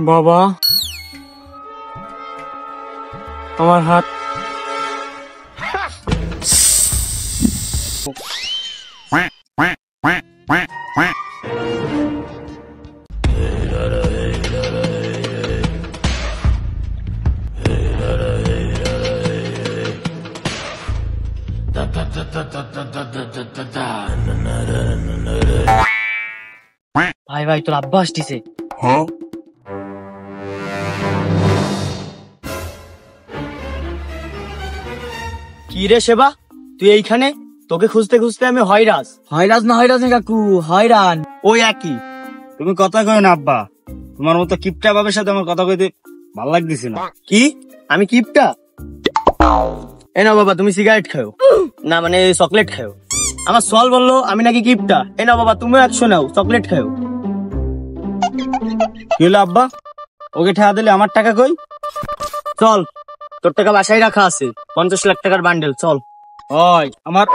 বাবা, আমার হাত। ভাই ভাই, তোর আব্বা আসতেছে। হ্যাঁ, কি রে সেবা, তুই এইখানে? তোকে খুঁজতে খুঁজতে আমি হয়রাজ না কাকু, হয়রান ওই একই। তুমি কথা কয় না আব্বা, তোমার মতো কিপটা বাবার সাথে আমার কথা কইতে ভাল লাগতেছে না। কি? আমি কিপটা? এ নাও বাবা, তুমি সিগারেট খাও না, মানে চকলেট খাও। আমার সল বললো আমি নাকি কিপটা। এ নাও বাবা, তুমিও 100 নাও, চকলেট খাও। কি হলো আব্বা? ওকে ঠেয়া দিলে আমার টাকা কই? চল, তোর টাকা বাসায় রাখা আছে, 50 লাখ টাকার বান্ডেল। চল। ওই আমার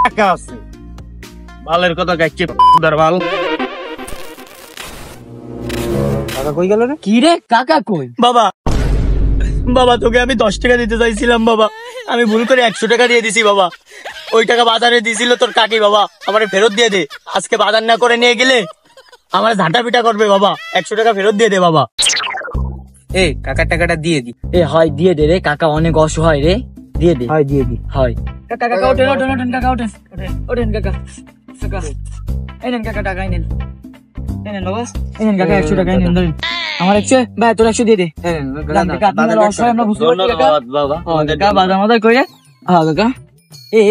টাকা আছে, বালের কথা গাইছে ভাল। টাকা কই গেল রে? কি রে কাকা কই? বাবা, বাবা তোকে আমি 10 টাকা দিতে চাইছিলাম বাবা, আমি ভুল করে 100 টাকা দিয়ে দিছি বাবা। ওই টাকা বাজারে দিছিল তোর কাকি বাবা, আমারে ফেরত দিয়ে দে। আজকে বাজার না করে নিয়ে গেলে আমার ঝাঁটা পিটা করবে বাবা। 100 টাকা ফেরত দিয়ে দে বাবা। এ কাকার টাকাটা দিয়ে দি। এ হয় দিয়ে দে রে, কাকা অনেক অসহায় রে, দিয়ে দে। হয় দিয়ে দি। হয় কাকা, কাকা ওঠেন ওঠেন ওঠেন কাকা, ওঠেন ওঠেন কাকা। কাকা এই নেন কাকা, টাকা এই নেন, এই নেন বাবা, এই নেন কাকা 100 টাকা এই নেন, ধরেন। আমার 100, ভাই তোর 100 দিয়ে দে। কাকা আপনি অসহায়, আমরা বুঝতে পারছি কাকা। বাবা। কাকা বাজার মাদার কইরে। হ্যাঁ কাকা। এ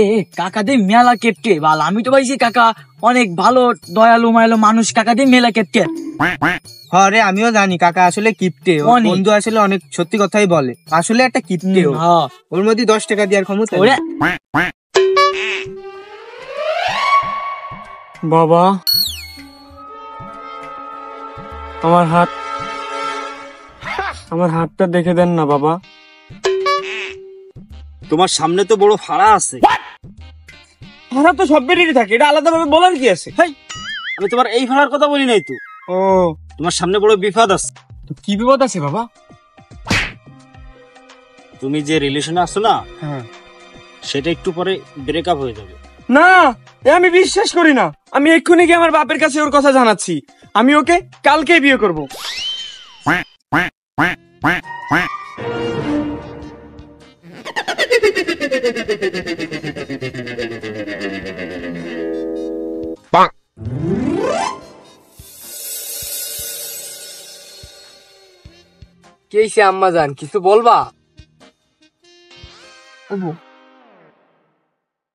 কাকা দে মেলা কেটকে বাল, আমি তো ভাইছি কাকা অনেক ভালো দয়ালু মায়ালু মানুষ, কাকা দে মেলা কেটকে। হ্যাঁ রে, আমিও জানি কাকা আসলে কিপটে। ওর অনেক। বন্ধু আসলে অনেক সত্যি কথাই বলে, আসলে একটা কিপটে ও। হ্যাঁ ওর মধ্যে 10 টাকা দেওয়ার ক্ষমতা ওরে। বাবা, আমার হাত, আমার হাতটা দেখে দেন না বাবা। তোমার সামনে তো বড় ফাড়া আছে। ফাড়া তো সব বেরিয়ে থাকে, এটা আলাদা ভাবে বলার কি আছে? হেই, আমি তোমার এই ফাড়ার কথা বলি নাই তো। ও, তোমার সামনে বড় বিপদ আছে। তো কি বিপদ আছে বাবা? তুমি যে রিলেশনে আছো না, হ্যাঁ। সেটা একটু পরে ব্রেকআপ হয়ে যাবে। না, এ আমি বিশ্বাস করি না। আমি এক্ষুনি গিয়ে আমার বাপের কাছে ওর কথা জানাচ্ছি। আমি ওকে কালকেই বিয়ে করব। কে সে আম্মা জান, কিছু বলবা? আবু,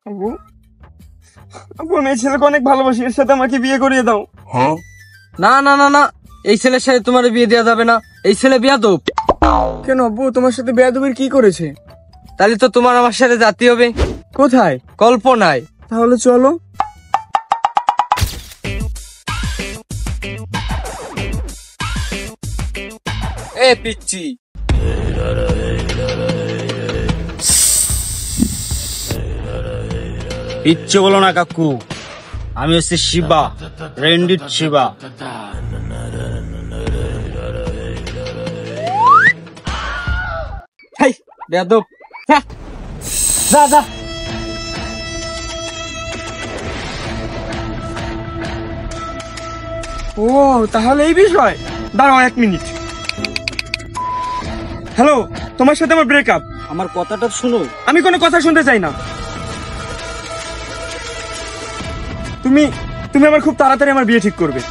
আবু, আবু, আমি এই ছেলেকে অনেক ভালোবাসি, এর সাথে আমাকে বিয়ে করিয়ে দাও। না না না না, এই ছেলের সাথে তোমার বিয়ে দেওয়া যাবে না, এই ছেলে বেয়াদব। কেন আব্বু, তোমার সাথে বেয়াদবির কি করেছে? তাহলে তো তোমার আমার সাথে যেতে হবে। কোথায়? কল্পনায়। তাহলে চলো। এ পিচ্ছি, ইচ্ছে বলো না কাকু, আমি হচ্ছে শিবা, রেন্ডিট শিবা। হাই বেয়াদব। হ্যাঁ, যা যা। ও তাহলে এই বিষয়। দাঁড়াও 1 মিনিট। হ্যালো, তোমার সাথে আমার ব্রেকআপ। আমার কথাটা শুনো। আমি কোনো কথা শুনতে চাই না। তুমি তুমি আমার খুব তাড়াতাড়ি আমার বিয়ে ঠিক করবে।